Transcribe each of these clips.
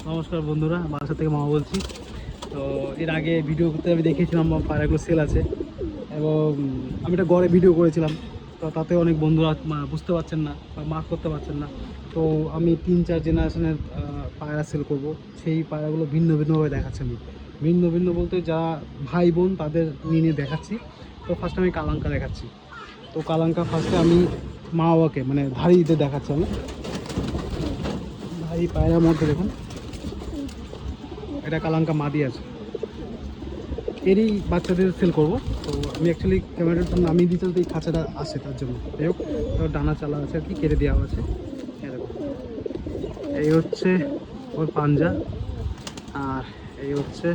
নমস্কার বন্ধুরা, বাসা থেকে মামা বলছি। তো এর আগে ভিডিওতে আমি দেখেছিলাম পায়রাগুলো সেল আছে এবং আমি একটা গড়ে ভিডিও করেছিলাম। তো তাতে অনেক বন্ধুরা বুঝতে পারছেন না বা মার্ক করতে পারছেন না। তো আমি 3-4 জেনারেশনের পায়রা সেল করব। সেই পায়রাগুলো ভিন্ন ভিন্নভাবে দেখাচ্ছি আমি। ভিন্ন ভিন্ন বলতে যারা ভাই বোন তাদের নিয়ে দেখাচ্ছি। তো ফার্স্টে আমি কালাঙ্কা দেখাচ্ছি। তো কালাঙ্কা ফার্স্টে আমি মা বাবাকে মানে ধাড়িতে দেখাচ্ছি আমি। ধাড়ি পায়রার মধ্যে দেখুন, এটা কালাঙ্কা মাদি আছে, এরই বাচ্চাদের সেল করব। তো আমি অ্যাকচুয়ালি ক্যামেরাটা নামিয়ে দিতে এই খাঁচাটা আসে তার জন্য। যাই হোক, তো ডানা চালা আছে আর কি, কেটে দেওয়া আছে। এই হচ্ছে ওর পাঞ্জা, আর এই হচ্ছে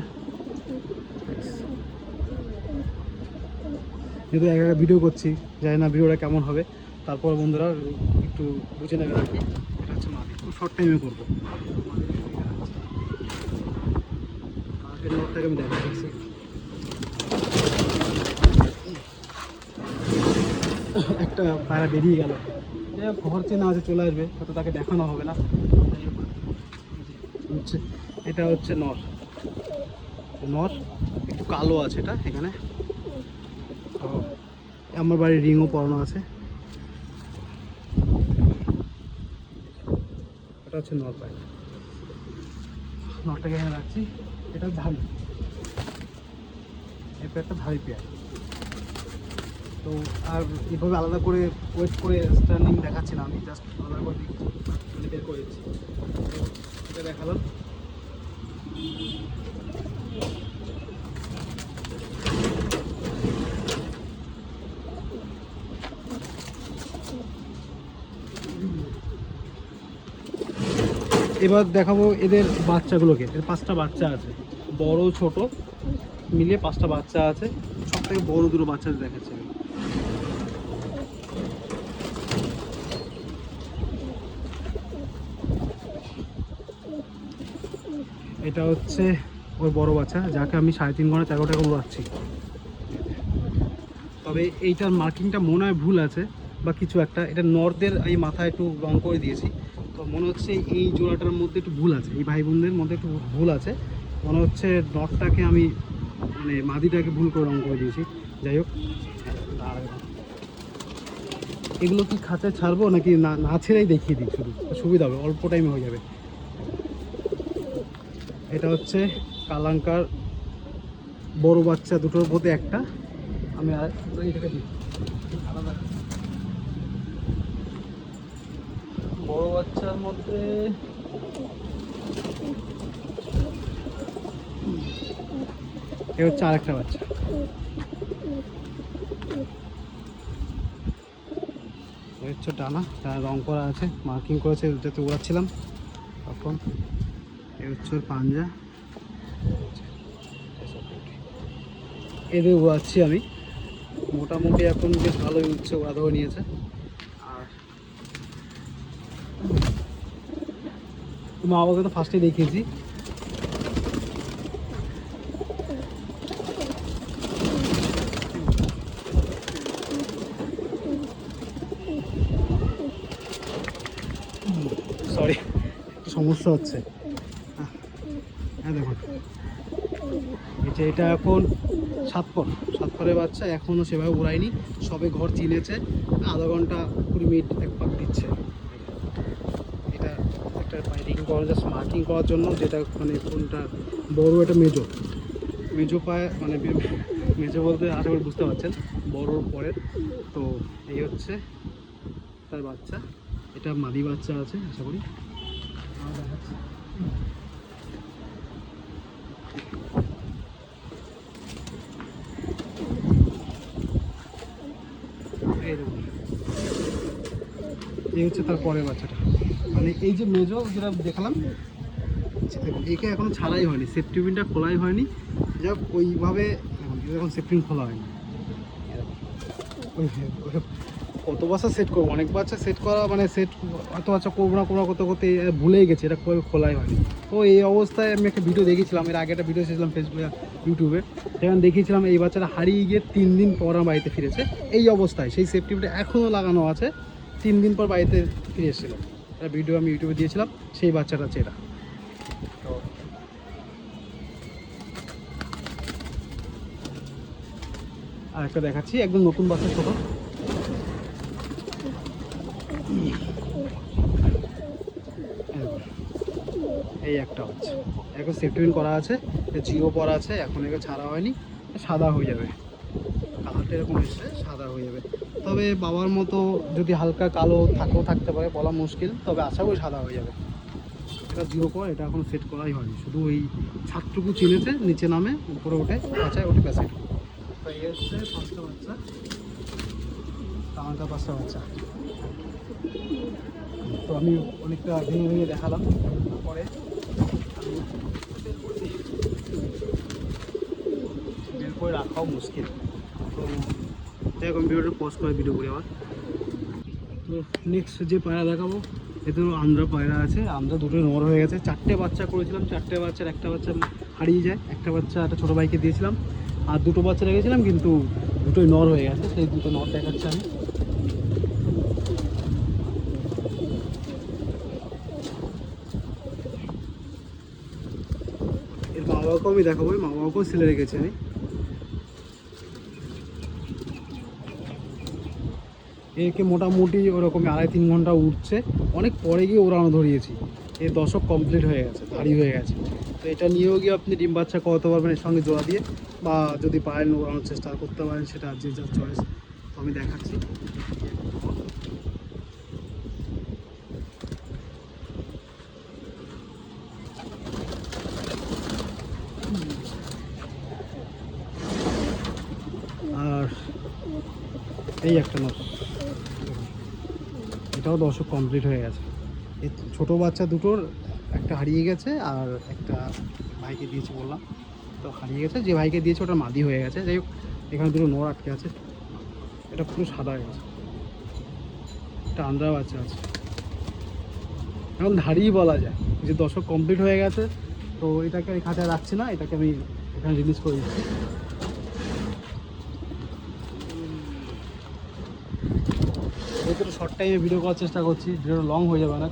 যেহেতু এক একটা ভিডিও করছি, জানি না ভিডিওটা কেমন হবে। তারপর বন্ধুরা একটু বুঝে নেবে আর কি। এটা হচ্ছে মাদি, খুব শর্ট টাইমে করবো। আগের নোটটাকে আমি দেখাচ্ছি। একটা পায়রা বেরিয়ে গেল, ঘর চেনা আছে, চলে আসবে, হয়তো তাকে দেখানো হবে না। হচ্ছে এটা হচ্ছে নর। নর একটু কালো আছে এটা এখানে। তো আমার বাড়ির রিংও পরানো আছে। এটা হচ্ছে নর পায়রা। নরটাকে এখানে রাখছি। এটা ধাড়ি, এই পেয়ারটা ধাড়ি পেয়ার। তো আর এভাবে আলাদা করে ওয়েট করে স্ট্যান্ডিং দেখাচ্ছি না, আমি জাস্ট আলাদা করে বের করে দিচ্ছি। এটা দেখালাম। এবার দেখাবো এদের বাচ্চাগুলোকে। এর 5টা বাচ্চা আছে, বড় ছোট মিলিয়ে 5টা বাচ্চা আছে। সব থেকে বড় দুটো বাচ্চা দেখাচ্ছি আমি। এটা হচ্ছে ওর বড় বাচ্চা, যাকে আমি 3.5 ঘন্টা 4 ঘন্টা উড়াচ্ছি। তবে এইটার মার্কিংটা মনে হয় ভুল আছে বা কিছু একটা। এটা নর্থদের এই মাথায় একটু রং করে দিয়েছি। তো মনে হচ্ছে এই জোড়াটার মধ্যে একটু ভুল আছে, এই ভাই বোনদের মধ্যে একটু ভুল আছে। মনে হচ্ছে নর্থটাকে আমি মানে মাদিটাকে ভুল করে রং করে দিয়েছি। যাই হোক, আর এগুলো কি খাঁচায় ছাড়বো নাকি না না ছেড়েই দেখিয়ে দিই, শুধু সুবিধা হবে, অল্প টাইমে হয়ে যাবে। এটা হচ্ছে কালাঙ্কার বড় বাচ্চা দুটোর মধ্যে একটা। আমি আর এইটাকে দিই আলাদা। বড় বাচ্চার মধ্যে এ হচ্ছে আরেকটা বাচ্চা। হচ্ছে ডানা রং করা আছে, মার্কিং করেছে, যাতে উড়াচ্ছিলাম তখন। এ হচ্ছে ওর পাঞ্জা, এদের উড়াচ্ছি আমি। মোটামুটি এখন বেশ ভালোই উঠছে, ওরা ধরে নিয়েছে। আর মা বাবাকে তো ফার্স্টে দেখিয়েছি। সরি, একটু সমস্যা হচ্ছে। হ্যাঁ দেখুন, এটা এখন 7 পরের বাচ্চা, এখনও সেভাবে উড়ায়নি, সবে ঘর চিনেছে। আধা ঘন্টা 20 মিনিট এক পাক দিচ্ছে। এটা একটা রিং করা, জাস্ট মার্কিং করার জন্য, যেটা মানে কোনটা বড়, এটা মেজো পায়ে মানে মেজো বলতে আশা করি বুঝতে পারছেন, বড়োর পরের। তো এই হচ্ছে তার বাচ্চা, এটা মাদি বাচ্চা আছে আশা করি। দেখাচ্ছি। এই দেখুন, এই হচ্ছে তার পরের বাচ্চাটা। মানে এই যে মেজো যেটা দেখালাম, দেখুন একে এখনো ছাড়াই হয়নি, সেফটি পিনটা খোলাই হয়নি। যাক ওইভাবে এখন সেফটি পিন খোলা হয়নি। কত বাচ্চা সেট করবো, অনেক বাচ্চা সেট করা মানে সেট এত বাচ্চা করবো না করতে করতে ভুলেই গেছে এটা খোলাই হয়নি। তো এই অবস্থায় আমি একটা ভিডিও দেখেছিলাম, এর আগে একটা ভিডিও এসেছিলাম ফেসবুকে ইউটিউবে, সেখানে দেখিয়েছিলাম এই বাচ্চাটা হারিয়ে গিয়ে 3 দিন পর আমার বাড়িতে ফিরেছে এই অবস্থায়। সেই সেফটি পিনটা এখনও লাগানো আছে, 3 দিন পর বাড়িতে ফিরে এসেছিলো। একটা ভিডিও আমি ইউটিউবে দিয়েছিলাম, সেই বাচ্চাটা চেরা। তো আর একটা দেখাচ্ছি, একদম নতুন বাচ্চা, ছোটো। এই একটা হচ্ছে, এখন সেফটিপিন করা আছে, জিও পরা আছে, এখন একে ছাড়া হয়নি, সাদা হয়ে যাবে। কালারটা এরকম এসছে, সাদা হয়ে যাবে। তবে বাবার মতো যদি হালকা কালো থাকতে পারে, বলা মুশকিল, তবে আশা করি সাদা হয়ে যাবে। এটা জিও পর, এটা এখন সেট করাই হয়নি, শুধু ওই ছাদটুকু চিনেছে, নিচে নামে উপরে ওঠে, কাঁচায় ওঠে, প্যাসেট। তো এই হচ্ছে 5টা বাচ্চা, কামানটা 5টা বাচ্চা। তো আমি অনেকটা ভেঙে ভেঙে দেখালাম, পরে বের করে রাখাও মুশকিল। তো যাই হোক, আমি ভিডিওটা পজ করে ভিডিও করি আবার। তো নেক্সট যে পায়রা দেখাবো, এতে আন্দ্রা পায়রা আছে। আন্দ্রা দুটোই নর হয়ে গেছে। 4টে বাচ্চা করেছিলাম, 4টে বাচ্চার একটা বাচ্চা হারিয়ে যায়। একটা বাচ্চা একটা ছোটো ভাইকে দিয়েছিলাম, আর 2টো বাচ্চা রেখেছিলাম, কিন্তু দুটোই নর হয়ে গেছে। সেই 2টো নর দেখাচ্ছি আমি। এর মা বাবাকেও আমি দেখাবো, মা বাবাকেও ছেলে রেখেছি আমি। একে মোটামুটি ওরকম 2.5-3 ঘন্টা উঠছে, অনেক পরে গিয়ে ওড়ানো ধরিয়েছি। এর দশক কমপ্লিট হয়ে গেছে, ভারী হয়ে গেছে। তো এটা নিয়েও গিয়ে আপনি ডিম বাচ্চা করাতে পারবেন এর সঙ্গে জোড়া দিয়ে, বা যদি পারেন ওড়ানোর চেষ্টা করতে পারেন, সেটা যে যার চয়েস। তো আমি দেখাচ্ছি। আর এই একটা নর, এটাও দশক কমপ্লিট হয়ে গেছে। এই ছোটো বাচ্চা দুটোর একটা হারিয়ে গেছে, আর একটা ভাইকে দিয়েছি বললাম, তো হারিয়ে গেছে। যে ভাইকে দিয়েছে ওটা মাদি হয়ে গেছে। যাই হোক, এখানে দুটো নর আটকে আছে। এটা পুরো সাদা হয়ে গেছে। একটা আন্দ্রা বাচ্চা আছে, এখন ধাড়িই বলা যায় যে দশক কমপ্লিট হয়ে গেছে। তো এটাকে আমি খাঁচায় রাখছি না, এটাকে আমি এখানে রিলিজ করে দিচ্ছি। যেহেতু শর্ট টাইমে ভিডিও করার চেষ্টা করছি, ভিডিও লং হয়ে যাবে না।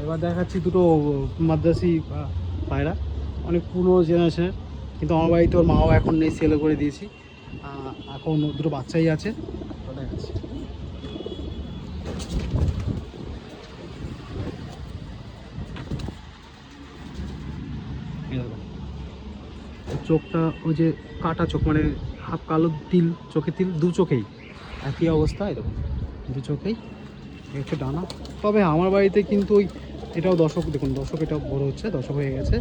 এবার দেখাচ্ছি দুটো মাদ্রাসি পায়রা, অনেক পুরো জেনারেশনের, কিন্তু আমার বাড়িতে ওর মাও এখন নেই, সেল করে দিয়েছি। এখন দুটো বাচ্চাই আছে, তো দেখাচ্ছি। চোখটা ওই যে কাটা চোখ, মানে হাফ কালো তিল, চোখে তিল, দু চোখেই একই অবস্থা, এরকম দু চোখেই। হচ্ছে ডানা। তবে আমার বাড়িতে কিন্তু ওই এটাও দশক, দেখুন দশক, এটাও বড় হচ্ছে, দশক হয়ে গেছে।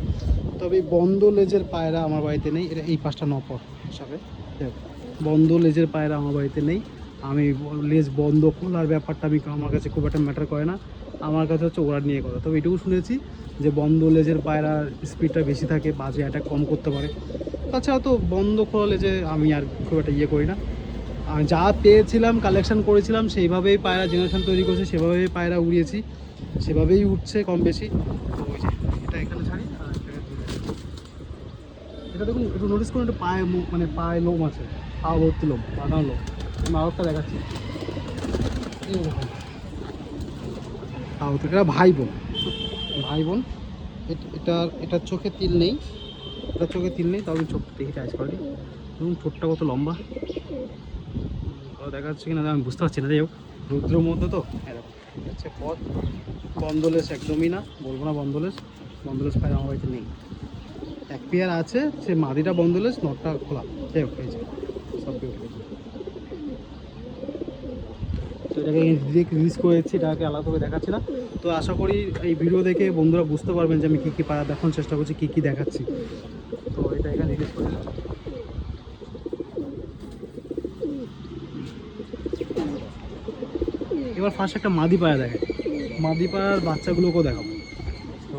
তবে বন্ধ লেজের পায়রা আমার বাড়িতে নেই। এটা এই 5টা নপর হিসাবে, বন্ধ লেজের পায়রা আমার বাড়িতে নেই। আমি লেজ বন্ধ খোলার ব্যাপারটা আমার কাছে খুব একটা ম্যাটার করে না। আমার কাছে হচ্ছে ওরা নিয়ে কথা। তবে এটুকু শুনেছি যে বন্ধ লেজের পায়রার স্পিডটা বেশি থাকে, বাজে অ্যাটাক কম করতে পারে। তাছাড়া তো বন্ধ খোলা লেজে আমি আর খুব একটা ইয়ে করি না। যা পেয়েছিলাম, কালেকশন করেছিলাম, সেইভাবেই পায়রা জেনারেশন তৈরি করছে, সেভাবেই পায়রা উড়িয়েছি, সেভাবেই উঠছে কম বেশি। তো ওই যে এটা এখানে ছাড়ি, আর এটা দেখুন, একটু নোটিস করুন, একটু পায়ে মানে পায়ে লোম আছে, পা ভর্তি লোম, বাঁধানো লোম। আমি আরেকটা দেখাচ্ছি, তাও তো এটা ভাই বোন, ভাই বোন। এটার চোখে তিল নেই, এটার চোখে তিল নেই, তাও আমি চোখটা দেখে চাইজ করি। এবং ঠোঁটটা কত লম্বা, দেখা যাচ্ছে কিনা আমি বুঝতে পারছি না। যাই হোক, রুদ্রের মধ্যে তো এরকম হচ্ছে পথ। বন্ধলেস একদমই না, বলবো না বন্ধলেস, বন্ধলেস পায়রা আমার বাড়িতে নেই। এক পেয়ার আছে, সে মাদিটা বন্ধলেস, নটটা খোলা। যাই হোক, এই যে সব তো এটাকে রিলিজ করেছি, এটাকে আলাদা করে দেখাচ্ছি না। তো আশা করি এই ভিডিও দেখে বন্ধুরা বুঝতে পারবেন যে আমি কী কী পায়রা দেখানোর চেষ্টা করছি, কী কী দেখাচ্ছি। তো এটা এখানে রিলিজ করে দিলাম। এবার ফার্স্ট একটা মাদি পায়রা দেখে, মাদি পায়রার বাচ্চাগুলোকেও দেখাবো। তো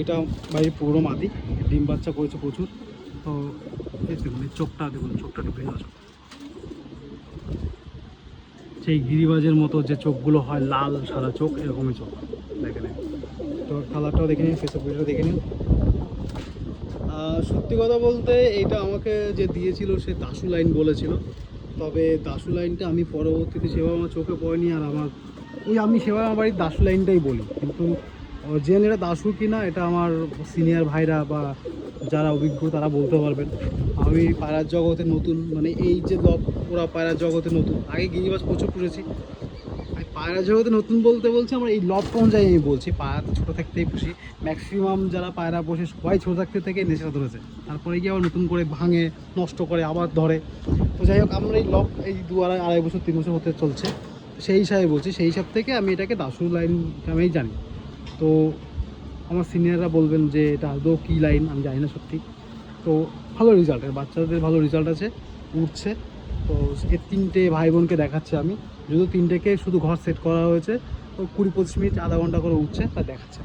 এটা বাড়ির পুরো মাদি, ডিম বাচ্চা করেছে প্রচুর। তো দেখুন চোখটা, দেখুন চোখটা একটু ভিন্ন চোখ, সেই গিরিবাজের মতো যে চোখগুলো হয়, লাল সাদা চোখ, এরকমই চোখ দেখে নিন। তো কালারটাও দেখে নিন, ফেসবুক ভিডিও দেখে নিন। সত্যি কথা বলতে এটা আমাকে যে দিয়েছিল সে দাসু লাইন বলেছিল, তবে দাসু লাইনটা আমি পরবর্তীতে সেভাবে আমার চোখে পড়েনি। আর আমার আমি সেভাবে আমার বাড়ির দাসু লাইনটাই বলি, কিন্তু অরিজিনাল এটা দাসু কিনা এটা আমার সিনিয়র ভাইরা বা যারা অভিজ্ঞ তারা বলতে পারবেন। আমি পায়রার জগতে নতুন, মানে এই যে ওরা পায়রার জগতে নতুন, আগে গিরিবাজ প্রচুর পুষেছি। পায়রা জগতে নতুন বলতে বলছি আমরা এই লব অনুযায়ী আমি বলছি, পায়রা তো ছোটো থাকতেই পুষি। ম্যাক্সিমাম যারা পায়রা পোষে সবাই ছোটো থাকতে থেকে নেশা ধরেছে, তারপরে গিয়ে আবার নতুন করে ভাঙে, নষ্ট করে, আবার ধরে। তো যাই হোক, আমরা এই এই 2-2.5 বছর 3 বছর হতে চলছে, সেই হিসাবে বলছি। সেই হিসাব থেকে আমি এটাকে দাসু লাইন নামেই জানি। তো আমার সিনিয়ররা বলবেন যে এটা আদৌ কী লাইন আমি জানি না সত্যি। তো ভালো রেজাল্ট, বাচ্চাদের ভালো রেজাল্ট আছে, উঠছে। তো এর 3টে ভাই বোনকে দেখাচ্ছে আমি, যদিও 3টেকে শুধু ঘর সেট করা হয়েছে, তো 20-25 মিনিট আধা ঘন্টা করে উঠছে, তা দেখাচ্ছে।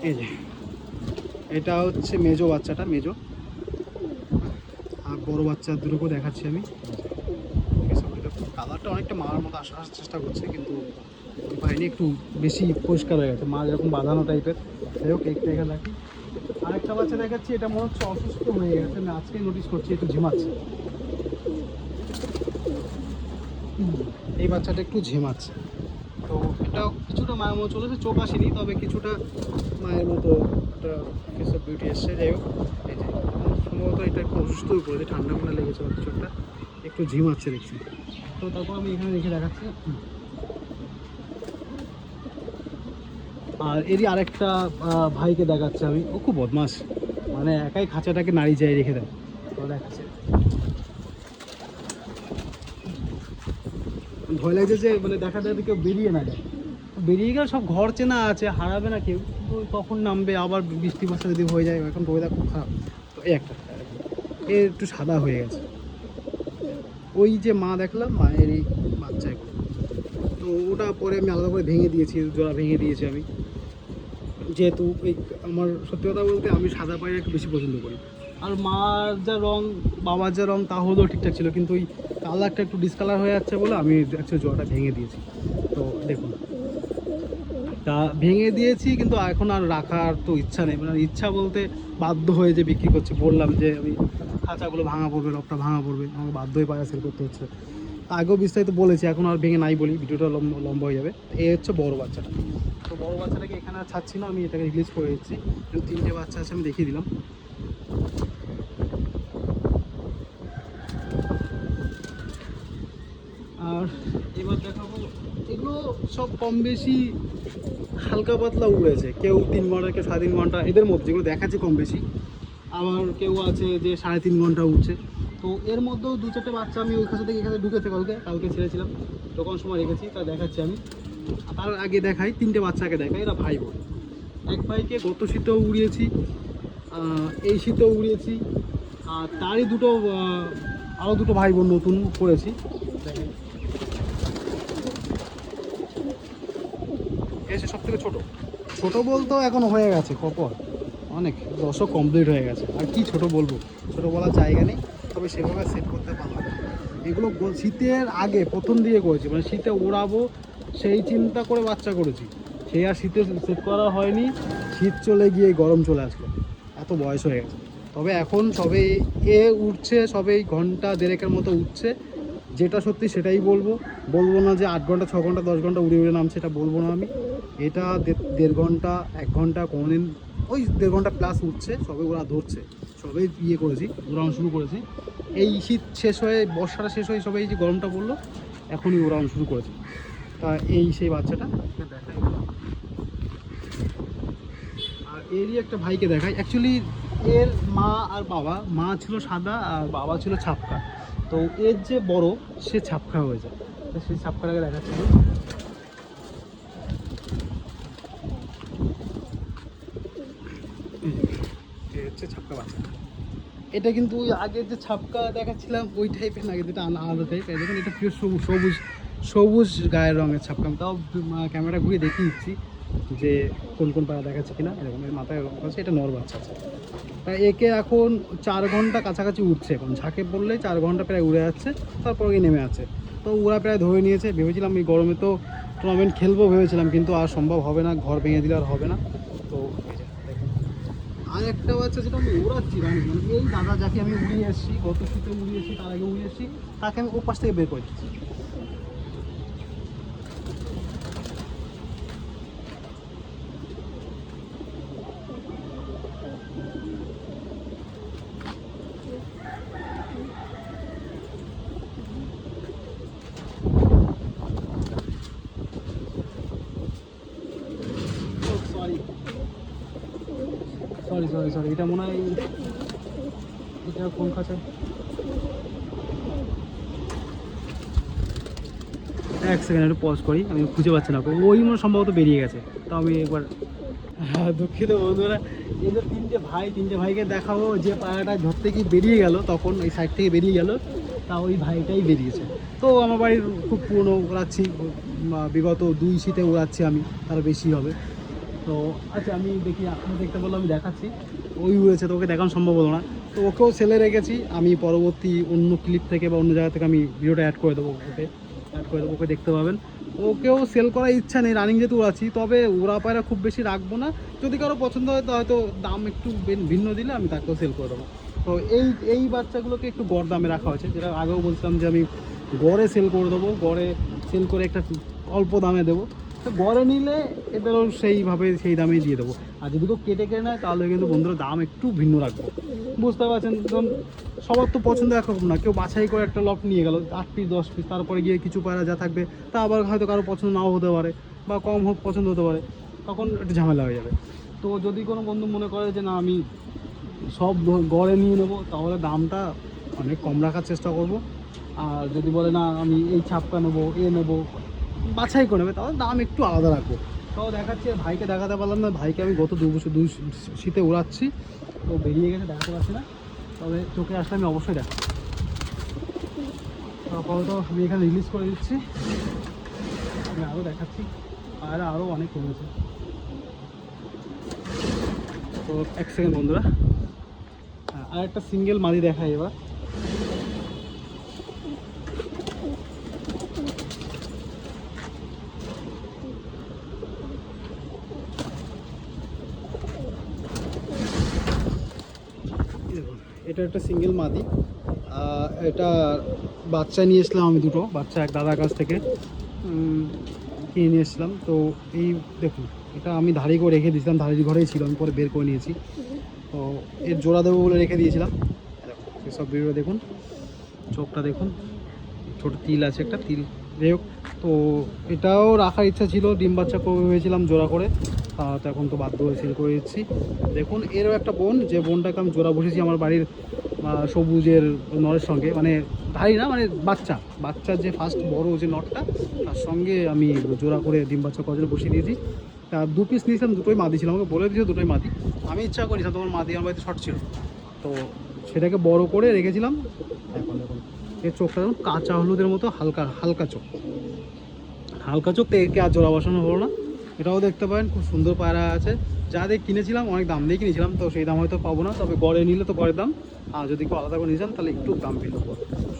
এই যে এটা হচ্ছে মেজো বাচ্চাটা, মেজো। আর বড়ো বাচ্চা দুটোকেও দেখাচ্ছি আমি। কালারটা অনেকটা মার মতো আসার চেষ্টা করছে, কিন্তু পাইনি, একটু বেশি পরিষ্কার হয়ে গেছে, মা যেরকম বাঁধানো টাইপের। যাই হোক, একটা এখানে রাখি। আরেকটা বাচ্চা দেখাচ্ছি, এটা মনে হচ্ছে অসুস্থ হয়ে গেছে, আমি আজকেই নোটিস করছি, একটু ঝিমাচ্ছে। এই বাচ্চাটা একটু ঝিমাচ্ছে, তো এটা কিছুটা মায়ের মতো চলেছে, চোখ আসেনি, তবে কিছুটা মায়ের মতো একটা কেস অফ বিউটি এসছে। যাই হোক, এই যে সম্ভবত এটা একটু অসুস্থ হয়ে পড়েছে, ঠান্ডা ফান্ডা লেগেছে চোখটা, একটু ঝিমাচ্ছে দেখছি। তো তারপর আমি এখানে রেখে দেখাচ্ছি। আর এরই আরেকটা ভাইকে দেখাচ্ছে আমি, ও খুব বদমাস, মানে একাই খাঁচাটাকে নাড়ি যায় রেখে দেয়। তো দেখাচ্ছে, ভয় লাগছে যে মানে দেখা যায় কেউ বেরিয়ে না যায়, বেরিয়ে গেলে সব ঘর চেনা আছে, হারাবে না কেউ, তো কখন নামবে, আবার বৃষ্টি বর্ষা যদি হয়ে যায়, এখন ওয়েদার খুব খারাপ। তো এই একটা একটু সাদা হয়ে গেছে। ওই যে মা দেখলাম, মায়ের এই বাচ্চা এগুলো, তো ওটা পরে আমি আলাদা করে ভেঙে দিয়েছি, জোড়া ভেঙে দিয়েছি আমি, যেহেতু এই আমার সত্যি কথা বলতে আমি সাদা পায়রা একটু বেশি পছন্দ করি। আর মার যা রং, বাবার যা রং, তা হলেও ঠিকঠাক ছিল, কিন্তু ওই কালারটা একটু ডিসকালার হয়ে যাচ্ছে বলে আমি অ্যাকচুয়ালি জোড়াটা ভেঙে দিয়েছি। তো দেখুন, তা ভেঙে দিয়েছি, কিন্তু এখন আর রাখার তো ইচ্ছা নেই, মানে ইচ্ছা বলতে বাধ্য হয়ে যে বিক্রি করছি। বললাম যে আমি খাঁচাগুলো ভাঙা পড়বে, রকটা ভাঙা পড়বে, আমাকে বাধ্য হয়ে পায়রা সেল করতে হচ্ছে। আগেও বিস্তারিত বলেছি, এখন আর ভেঙে নাই বলি, ভিডিওটা লম্বা হয়ে যাবে। এই হচ্ছে বড় বাচ্চাটা। তো বড় বাচ্চাটাকে এখানে আর ছাড়ছি না, আমি এটাকে রিলিজ করে দিচ্ছি। 3টে বাচ্চা আছে, আমি দেখিয়ে দিলাম। আর এবার দেখাবো, এগুলো সব কম বেশি হালকা পাতলা উড়েছে, কেউ 3 ঘন্টা, কেউ 3.5 ঘন্টা, এদের মধ্যে যেগুলো দেখাচ্ছে কম বেশি। আবার কেউ আছে যে 3.5 ঘন্টা উঠছে। তো এর মধ্যেও 2-4টে বাচ্চা আমি ওই খাঁচা থেকে এখানে ঢুকেছে, কালকে ছেড়েছিলাম, তখন সময় রেখেছি, তা দেখাচ্ছি আমি। তার আগে দেখাই, 3টে বাচ্চাকে দেখাই, এরা ভাই বোন। এক ভাইকে গত শীতেও উড়িয়েছি, এই শীতেও উড়িয়েছি, আর তারই আরও 2টো ভাই বোন নতুন করেছি। এসে সব থেকে ছোটো বলতেও এখন হয়ে গেছে কপর, অনেক দশক কমপ্লিট হয়ে গেছে, আর কি ছোট বলবো, ছোট বলার জায়গা নেই, তবে সেভাবে সেট করতে পারলাম না। এগুলো শীতের আগে প্রথম দিকে করেছি, মানে শীতে ওড়াবো সেই চিন্তা করে বাচ্চা করেছি, সেই আর শীতে সেট করা হয়নি। শীত চলে গিয়ে গরম চলে আসলো, এত বয়স হয়ে গেছে। তবে এখন সবেই উঠছে, সবেই ঘন্টা 1.5-এর মতো উঠছে, যেটা সত্যি সেটাই বলবো। বলবো না যে 8 ঘন্টা 6 ঘন্টা 10 ঘন্টা উড়ে উড়ে নামছে, এটা বলবো না আমি। এটা 1.5 ঘন্টা 1 ঘন্টা, কোনোদিন ওই 1.5 ঘন্টা প্লাস উঠছে, সবে ওরা ধরছে, সবে করেছি, উড়ানো শুরু করেছি। এই শীত শেষ হয়ে, বর্ষাটা শেষ হয়ে সবাই যে গরমটা পড়লো, এখনই উড়ানো শুরু করেছে। তা এই সেই বাচ্চাটা দেখাই। আর এরই একটা ভাইকে দেখাই, অ্যাকচুয়ালি এর মা আর বাবা, মা ছিল সাদা আর বাবা ছিল ছাপকা। তো এর যে বড়, সে ছাপকা হয়ে যায়, তো সেই ছাপকাটাকে দেখাচ্ছি। হচ্ছে ছাপকা বাচ্চা। এটা কিন্তু ওই আগের যে ছাপকা দেখাচ্ছিলাম ওই টাইপের না, যেটা আলাদা টাইপের। দেখুন, এটা প্রিয় সবুজ সবুজ গায়ের রঙের ছাপকা। তাও ক্যামেরা ঘুরিয়ে দেখিয়ে দিচ্ছি যে কোন কোন পায়রা দেখাচ্ছে কিনা। এরকম এর মাথায় রঙ আছে, এটা নর বাচ্চা আছে। তাই একে এখন 4 ঘন্টা কাছাকাছি উঠছে, এখন ঝাঁকে পড়লে 4 ঘন্টা প্রায় উড়ে যাচ্ছে, তারপর নেমে আছে। তো ওরা প্রায় ধরে নিয়েছে। ভেবেছিলাম এই গরমে তো টুর্নামেন্ট খেলবো ভেবেছিলাম, কিন্তু আর সম্ভব হবে না, ঘর ভেঙে দিলে আর হবে না। তো এই যে দেখুন আর একটা বাচ্চা যেটা আমি উড়াচ্ছি রানি, মানে এই দাদা যাকে আমি উড়িয়ে এসেছি, গত শীতে উড়িয়ে এসেছি, তার আগে উড়িয়ে এসেছি, তাকে আমি ও পাশ থেকে বের করে দিচ্ছি। সরি সরি সরি সরি, এটা মনে হয় এটা কোন খাঁচা, এক সেকেন্ড একটু পজ করি, আমি খুঁজে পাচ্ছি না, ওই মনে সম্ভবত বেরিয়ে গেছে। তো আমি একবার, হ্যাঁ দুঃখিত বন্ধুরা, এদের তিনটে ভাইকে দেখাবো, যে পায়রাটা ঘর থেকে বেরিয়ে গেল, তখন এই সাইড থেকে বেরিয়ে গেল, তা ওই ভাইটাই বেরিয়েছে। তো আমার বাড়ির খুব পুরনো উড়াচ্ছি, বিগত 2 শীতে উড়াচ্ছি আমি, তার বেশি হবে। তো আচ্ছা আমি দেখি, আপনি দেখতে বললো আমি দেখাচ্ছি, ওই উড়েছে, তো ওকে দেখানো সম্ভব হলো না। তো ওকেও সেলে রেখেছি আমি, পরবর্তী অন্য ক্লিপ থেকে বা অন্য জায়গা থেকে আমি ভিডিওটা অ্যাড করে দেবো, ওকে দেখতে পাবেন। ওকেও সেল করার ইচ্ছা নেই, রানিং যেহেতু উড়াচ্ছি, তবে ওরা পায়রা খুব বেশি রাখবো না, যদি কারো পছন্দ হয় তো হয়তো দাম একটু ভিন্ন দিলে আমি তাকেও সেল করে দেবো। তো এই বাচ্চাগুলোকে একটু গড় দামে রাখা হয়েছে, যেটা আগেও বলছিলাম যে আমি গড়ে সেল করে দেবো, গড়ে সেল করে একটা অল্প দামে দেবো। তো গড়ে নিলে এদেরও সেইভাবে সেই দামেই দিয়ে দেবো, আর যদি কেউ কেটে নেয় তাহলে কিন্তু বন্ধুরা দাম একটু ভিন্ন রাখবো। বুঝতে পারছেন, কারণ সবার তো পছন্দ একরকম না, কেউ বাছাই করে একটা লট নিয়ে গেল 8 পিস 10 পিস, তারপরে গিয়ে কিছু পায়রা যা থাকবে তা আবার হয়তো কারো পছন্দ নাও হতে পারে, বা কম হোক পছন্দ হতে পারে, তখন একটু ঝামেলা হয়ে যাবে। তো যদি কোনো বন্ধু মনে করে যে না আমি সব গড়ে নিয়ে নেবো, তাহলে দামটা অনেক কম রাখার চেষ্টা করব। আর যদি বলে না আমি এই ছাপটা নেবো, নেবো, বাছাই করে নেবে, তাহলে দাম একটু আলাদা রাখবো। তাও দেখাচ্ছি, ভাইকে দেখাতে পারলাম না, ভাইকে আমি গত 2 বছর 2 শীতে উড়াচ্ছি, তো বেরিয়ে গেছে, দেখাতে পারছি না, তবে চোখে আসলে আমি অবশ্যই দেখাবো। আপাতত আমি এখানে রিলিজ করে দিচ্ছি, আমি আরও দেখাচ্ছি, আর আরও অনেক কমেছে। তো এক সেকেন্ড বন্ধুরা, আর একটা সিঙ্গেল মাদি দেখাই এবার। এটা একটা সিঙ্গেল মাদি, এটা বাচ্চা নিয়ে এসলাম আমি, দুটো বাচ্চা এক দাদার কাছ থেকে কিনে নিয়ে এসেছিলাম। তো এই দেখুন, এটা আমি ধাড়ি করে রেখে দিয়েছিলাম, ধাড়ির ঘরেই ছিল, আমি পরে বের করে নিয়েছি। তো এর জোড়া দেবো বলে রেখে দিয়েছিলাম, সেসব ভিডিও দেখুন, চোখটা দেখুন, ছোট তিল আছে, একটা তিল, যাই হোক। তো এটাও রাখার ইচ্ছা ছিল, ডিম বাচ্চা করবে ভেবেছিলাম জোড়া করে, তো এখন তো বাধ্য হয়ে সেল করে দিচ্ছি। দেখুন এরও একটা বোন, যে বোনটাকে আমি জোড়া বসেছি আমার বাড়ির সবুজের নরের সঙ্গে, মানে ধাড়ি না, মানে বাচ্চার যে ফার্স্ট বড় যে নটটা, তার সঙ্গে আমি জোড়া করে ডিম বাচ্চা করার জন্য বসিয়ে দিয়েছি। তা 2 পিস নিয়েছিলাম, দুটোই মাদি ছিল, আমাকে বলে দিয়েছিল দুটোই মাদি, আমি ইচ্ছা করেছিলাম, তোমার মাদি আমার বাড়িতে শর্ট ছিল, তো সেটাকে বড় করে রেখেছিলাম। এখন দেখুন এর চোখটা দেখুন, কাঁচা হলুদের মতো হালকা হালকা চোখ, তো একে আর জোড়া বসানো হলো না। এটাও দেখতে পারেন, খুব সুন্দর পায়রা আছে, যা দিয়ে কিনেছিলাম অনেক দাম দিয়ে কিনেছিলাম, তো সেই দাম হয়তো পাবো না, তবে গড়ে নিলে তো গড়ের দাম, আর যদি কেউ আলাদা করে নিয়ে যান তাহলে একটু দাম পেয়ে দেবো।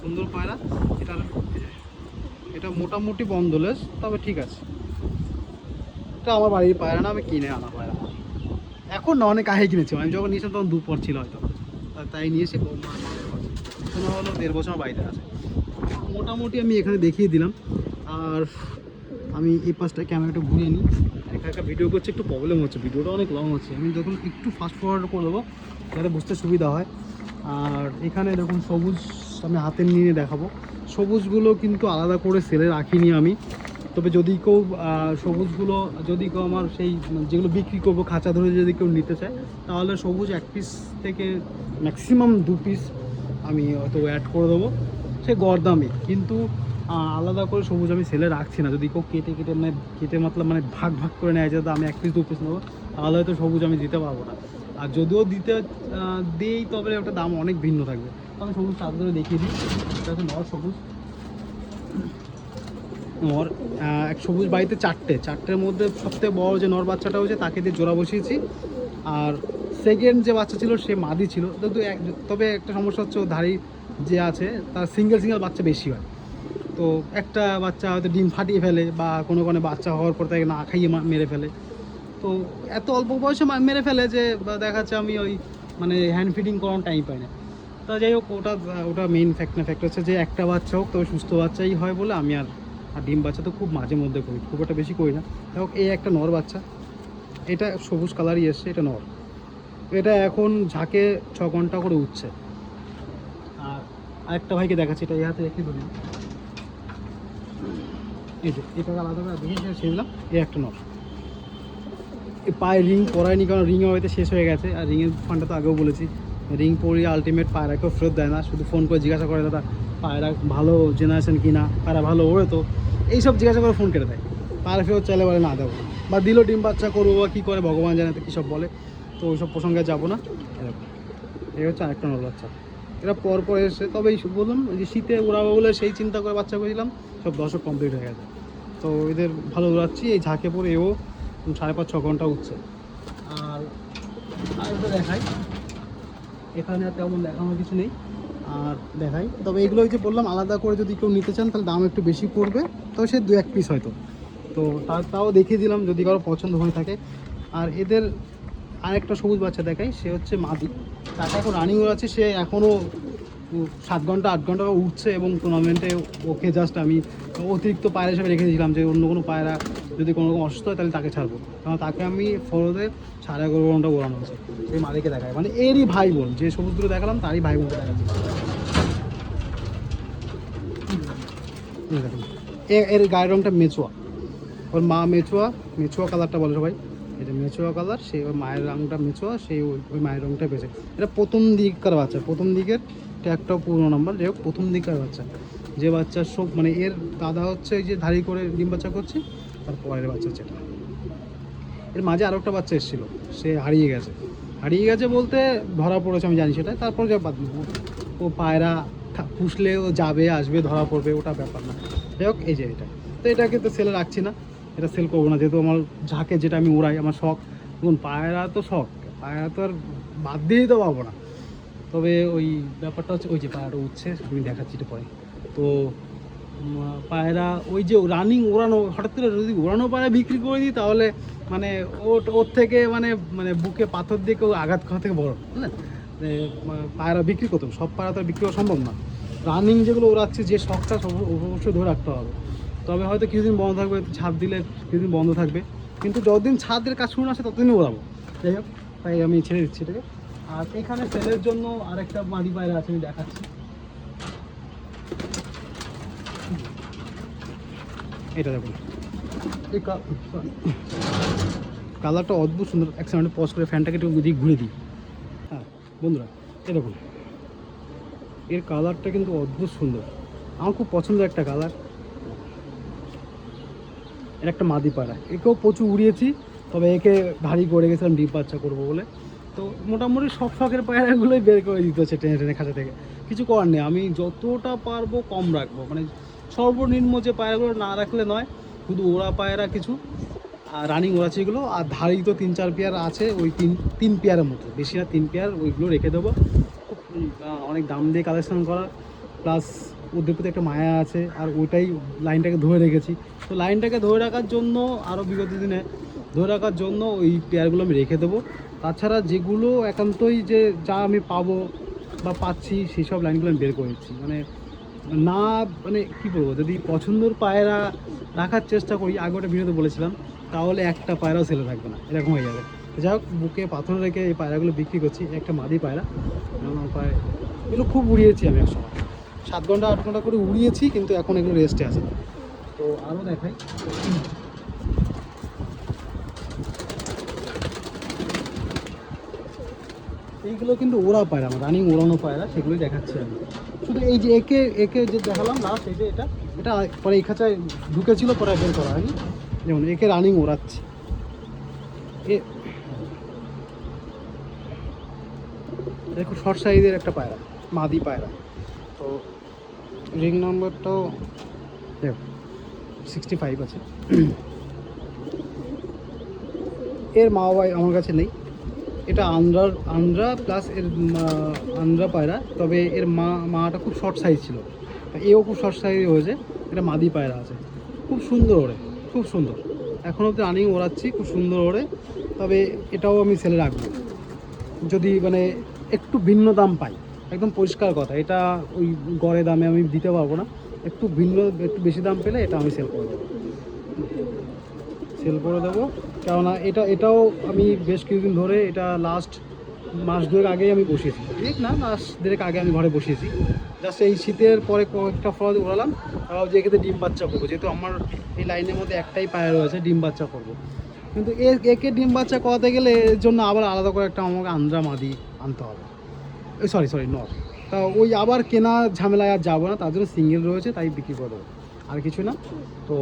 সুন্দর পায়রা, এটা মোটামুটি বন্ধলেস, তবে ঠিক আছে, এটা আমার বাড়ির পায়রা না, আমি কিনে আনা পায়রা, এখন না অনেক আগে কিনেছি, আমি যখন নিয়েছিলাম তখন 2 পর ছিল হয়তো, তাই নিয়েছি, শোনা হলো 1.5 বছর বাড়িতে আছে। মোটামুটি আমি এখানে দেখিয়ে দিলাম, আর আমি এই পাশটা ক্যামেরাটা ঘুরিয়ে নিই, একা একা ভিডিও করছি, একটু প্রবলেম হচ্ছে, ভিডিওটা অনেক লং হচ্ছে, আমি যখন একটু ফাস্ট ফরওয়ার্ড করে দেবো যাতে বুঝতে সুবিধা হয়। আর এখানে দেখুন সবুজ, আমি হাতে নিয়ে দেখাবো, সবুজগুলো কিন্তু আলাদা করে সেলে রাখিনি আমি, তবে যদি কেউ সবুজগুলো, যদি কেউ আমার সেই যেগুলো বিক্রি করবো খাঁচা ধরে যদি কেউ নিতে চায়, তাহলে সবুজ 1 পিস থেকে ম্যাক্সিমাম 2 পিস আমি হয়তো অ্যাড করে দেবো, সে গরদামে, কিন্তু আলাদা করে সবুজ আমি সেলে রাখছি না। যদি কেউ কেটে মতলব মানে ভাগ ভাগ করে নেয়, যাতে আমি 1 পিস 2 পিস নেবো, তাহলে হয়তো সবুজ আমি দিতে পারবো না, আর যদিও দিই তবে ওটা দাম অনেক ভিন্ন থাকবে। তো আমি সবুজ সাথে ধরে দেখিয়ে দিই, এটা হচ্ছে নর সবুজ, নর এক সবুজ বাড়িতে চারটের মধ্যে সবথেকে বড় যে নর বাচ্চাটা হচ্ছে তাকে দিয়ে জোড়া বসিয়েছি, আর সেকেন্ড যে বাচ্চা ছিল সে মাদি ছিল, তবে একটা সমস্যা হচ্ছে ও ধাড়ি যে আছে তার সিঙ্গেল বাচ্চা বেশি হয়, তো একটা বাচ্চা হয়তো ডিম ফাটিয়ে ফেলে বা কোনো কোনো বাচ্চা হওয়ার পর তাকে না খাইয়ে মেরে ফেলে। তো এত অল্প বয়সে মেরে ফেলে যে দেখা যাচ্ছে আমি ওই মানে হ্যান্ড ফিডিং করানোর টাইম পাই না। তা যাই হোক, ওটা ওটা মেইন ফ্যাক্ট না, ফ্যাক্ট হচ্ছে যে একটা বাচ্চা হোক তবে সুস্থ বাচ্চাই হয় বলে আমি আর ডিম বাচ্চা তো খুব মাঝে মধ্যে করি, খুব একটা বেশি করি না। যাই হোক, এই একটা নর বাচ্চা, এটা সবুজ কালারই এসছে, এটা নর। এটা এখন ঝাঁকে 6 ঘন্টা করে উঠছে। আর আরেকটা ভাইকে দেখাচ্ছি, এটা এই হাতে রেখে ধরি, এই যে এটা আলাদা করে দেখে ছিলাম, এই একটা নর। এই পায়ে রিং পরায়নি, কারণ রিংও হয়তো শেষ হয়ে গেছে। আর রিংয়ের ফান্ডটা তো আগেও বলেছি, রিং পরিয়ে আলটিমেট পায়রাকেও ফেরত দেয় না, শুধু ফোন করে জিজ্ঞাসা করে দাদা পায়রা ভালো জেনারেশন কি না, পায়রা ভালো ওড়ে তো, এইসব জিজ্ঞাসা করে ফোন কেটে দেয়। পায়রা ফেরত চাইলে বলে না দেবো, বা দিল ডিম বাচ্চা করবো বা কী করে ভগবান জানে তো কী সব বলে। তো ওইসব প্রসঙ্গে যাবো না। এই হচ্ছে আরেকটা নর বাচ্চা, এরা পর পর এসে, তবে এই বললাম যে শীতে উড়াবো বলে সেই চিন্তা করে বাচ্চা করেছিলাম, সব দশক কমপ্লিট হয়ে গেছে। তো এদের ভালো উড়াচ্ছি, এই ঝাঁকে পরে এও 5.5-6 ঘন্টা উঠছে। আর আরেকটা দেখাই, এখানে আর তেমন দেখানোর কিছু নেই। আর দেখাই, তবে এগুলো যে বললাম আলাদা করে যদি কেউ নিতে চান তাহলে দাম একটু বেশি পড়বে, তবে সে 2-1 পিস হয়তো। তো তাও দেখিয়ে দিলাম যদি কারো পছন্দ হয়ে থাকে। আর এদের আরেকটা সবুজ বাচ্চা দেখাই, সে হচ্ছে মাদি, তাকে এখন রানিং আছে, সে এখনও 7 ঘন্টা 8 ঘন্টা উঠছে। এবং টুর্নামেন্টে ওকে জাস্ট আমি অতিরিক্ত পায়রা হিসেবে রেখে দিয়েছিলাম, যে অন্য কোনো পায়রা যদি কোনো রকম অসুস্থ হয় তাহলে তাকে ছাড়বো, কারণ তাকে আমি ফলোতে 11.5 ঘন্টা ওড়ানো হয়েছে। সেই মাদিকে দেখায়, মানে এরই ভাই বোন, যে সবুজগুলো দেখালাম তারই ভাই বোনকে দেখাচ্ছি। এর গায়ের রঙটা মেচুয়া, ওর মা মেচুয়া, মেচুয়া কালারটা বলে সবাই, এটা মেচুয়া কালার। সেই ওর মায়ের রঙটা মেচুয়া, সেই ওই মায়ের রঙটা পেয়েছে। এটা প্রথম দিককার বাচ্চা, প্রথম দিকের ট্যাগটাও পুরোনো নাম্বার। যাই হোক, প্রথম দিককার বাচ্চা, যে বাচ্চার সব মানে এর দাদা হচ্ছে এই যে ধাড়ি করে ডিম বাচ্চা করছে, তার পরের বাচ্চা হচ্ছে এটা। এর মাঝে আরও একটা বাচ্চা এসেছিলো, সে হারিয়ে গেছে। হারিয়ে গেছে বলতে ধরা পড়েছে, আমি জানি সেটা। তারপর যা বাদ দেবো, ও পায়রা পুষলে ও যাবে আসবে, ধরা পড়বে, ওটা ব্যাপার না। যাই হোক, এই যে এটা, তো এটাকে তো সেলে রাখছি না, এটা সেল করবো না, যেহেতু আমার ঝাঁকে যেটা আমি উড়াই আমার শখ। দেখুন পায়রা তো শখ, পায়রা তো আর বাদ দিয়েই তো পাবো না। তবে ওই ব্যাপারটা হচ্ছে, ওই যে পায়রাটা উঠছে, আমি দেখাচ্ছি এটা পরে। তো পায়রা ওই যে রানিং ওড়ানো, হঠাৎ করে যদি ওড়ানো পায়রা বিক্রি করে দিই তাহলে মানে ওর থেকে মানে মানে বুকে পাথর দিয়ে কেউ আঘাত খাওয়া থেকে বড়, বুঝলেন? পায়রা বিক্রি করতাম, সব পায়রা তো বিক্রি করা সম্ভব না। রানিং যেগুলো ওড়াচ্ছে, যে শখটা সব অবশ্যই ধরে রাখতে হবে। তবে হয়তো কিছুদিন বন্ধ থাকবে, ছাদ দিলে কিছুদিন বন্ধ থাকবে, কিন্তু যতদিন ছাদের কাজ শুরু না আসে ততদিনই ওড়াবো। যাই হোক, তাই আমি ছেড়ে দিচ্ছি এটাকে। আর এখানে সেলের জন্য আরেকটা মাদি পায়রা আছে, আমি দেখাচ্ছি। এটা দেখুন, এই কালারটা অদ্ভুত সুন্দর। এক সেকেন্ড পজ করে ফ্যানটাকে একটু ঘুরে দিই। হ্যাঁ বন্ধুরা, এই দেখুন, এর কালারটা কিন্তু অদ্ভুত সুন্দর, আমার খুব পছন্দের একটা কালার। এর একটা মাদি পায়রা, একেও প্রচুর উড়িয়েছি, তবে একে ভারী করে গেছিলাম ডিম বাচ্চা করবো বলে। তো মোটামুটি সব শখের পায়রাগুলোই বের করে দিতে হচ্ছে টেনে টেনে খাঁচা থেকে। কিছু করার নেই, আমি যতটা পারবো কম রাখবো, মানে সর্বনিম্ন যে পায়রাগুলো না রাখলে নয়। শুধু ওরা পায়রা কিছু, আর রানিং ওড়াচ্ছে এগুলো, আর ধাড়ি তো 3-4 পেয়ার আছে, ওই তিন পেয়ারের মতো, বেশি না 3 পেয়ার, ওইগুলো রেখে দেবো। খুব অনেক দাম দিয়ে কালেকশন করা, প্লাস ওদের প্রতি একটা মায়া আছে, আর ওইটাই লাইনটাকে ধরে রেখেছি। তো লাইনটাকে ধরে রাখার জন্য, আরও বিগত দিনে ধরে রাখার জন্য ওই পেয়ারগুলো আমি রেখে দেবো। তাছাড়া যেগুলো একান্তই যে যা আমি পাবো বা পাচ্ছি, সেই সব লাইনগুলো আমি বের করে দিচ্ছি। মানে না, মানে কী বলবো, যদি পছন্দের পায়রা রাখার চেষ্টা করি, আগে ওটা ভিডিওতে বলেছিলাম, তাহলে একটা পায়রাও সেলে থাকবে না, এরকম হয়ে যাবে। যাই হোক, বুকে পাথর রেখে এই পায়রাগুলো বিক্রি করছি। একটা মাদি পায়রা, প্রায় এগুলো খুব উড়িয়েছি আমি একসময়, 7 ঘন্টা 8 ঘন্টা করে উড়িয়েছি, কিন্তু এখন এগুলো রেস্টে আছে। তো আরও দেখাই, এইগুলো কিন্তু ওরা পায়রা, আমার রানিং ওড়ানো পায়রা, সেগুলোই দেখাচ্ছি আমি। শুধু এই যে একে একে যে দেখালাম লাস্ট, এই যে এটা এটা পরে এই খাঁচায় ঢুকেছিল, পরে বের করা হয়নি। যেমন একে রানিং ওড়াচ্ছি, দেখো শর্ট সাইজের একটা পায়রা, মাদি পায়রা। তো রিং নাম্বারটাও দেখো 65 আছে। এর মা বাবা আমার কাছে নেই, এটা আন্দ্রা প্লাস এর আন্দ্রা পায়রা, তবে এর মাটা খুব শর্ট সাইজ ছিল, এও খুব শর্ট সাইজ হয়েছে, এটা মাদি পায়রা আছে, খুব সুন্দর ওড়ে, খুব সুন্দর। এখনও তো রানিং ওড়াচ্ছি, খুব সুন্দর ওড়ে। তবে এটাও আমি সেলে রাখবো যদি মানে একটু ভিন্ন দাম পাই, একদম পরিষ্কার কথা। এটা ওই গড়ে দামে আমি দিতে পারবো না, একটু ভিন্ন একটু বেশি দাম পেলে এটা আমি সেল করে দেবো, কেননা এটাও আমি বেশ কিছুদিন ধরে, এটা লাস্ট মাস দুয়েক আগেই আমি বসিয়েছি, ঠিক না, মাস দেড়েক আগে আমি ঘরে বসিয়েছি। জাস্ট এই শীতের পরে কয়েকটা ফল উড়ালাম, যে এক্ষেত্রে ডিম বাচ্চা করবো, যেহেতু আমার এই লাইনের মধ্যে একটাই পায়রা রয়েছে, ডিম বাচ্চা করবো। কিন্তু একে ডিম বাচ্চা করাতে গেলে এর জন্য আবার আলাদা করে একটা আমাকে আন্দ্রা মাদি আনতে হবে, সরি নট। তা ওই আবার কেনা ঝামেলায় আর যাবো না, তার জন্য সিঙ্গেল রয়েছে, তাই বিক্রি করে দেবো, আর কিছু না। তো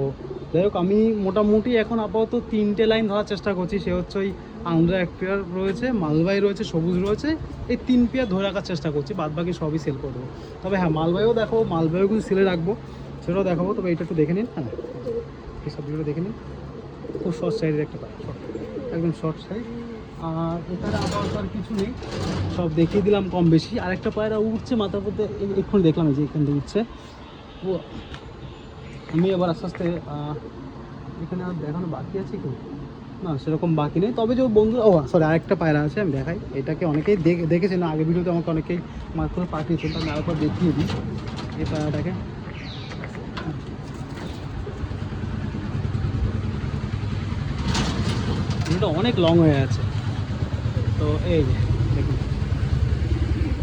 যাই হোক, আমি মোটামুটি এখন আপাতত 3টে লাইন ধরার চেষ্টা করছি। সে হচ্ছে ওই আন্দ্রা এক পেয়ার রয়েছে, মালবাই রয়েছে, সবুজ রয়েছে, এই 3 পেয়ার ধরে রাখার চেষ্টা করছি, বাদ বাকি সবই সেল করে দেবো। তবে হ্যাঁ, মালবাইও দেখো, মালবাইও কিন্তু সেলে রাখবো, সেটাও দেখাবো। তবে এটা একটু দেখে নিন, হ্যাঁ এই সবজিগুলো দেখে নিন, খুব শর্ট সাইজের একটা পায়রা, একদম শর্ট সাইজ। আর এখানে আবার আর কিছু নেই, সব দেখিয়ে দিলাম কম বেশি। আরেকটা পায়রা উঠছে মাথার মধ্যে, এক্ষুনি দেখলাম এই যে এখান থেকে উঠছে। ও আমি আবার আস্তে আস্তে এখানে আর দেখানো বাকি আছে কি না, সেরকম বাকি নেই। তবে যে বন্ধু, আরেকটা পায়রা আছে, আমি দেখাই। এটাকে অনেকেই দেখেছেন, আগে ভিডিওতে আমাকে অনেকেই মার্ক করে পাঠিয়েছেন, আমি আরেকবার দেখিয়ে দিই এই পায়রাটাকে। এটা অনেক লং হয়ে আছে, তো এই যে দেখুন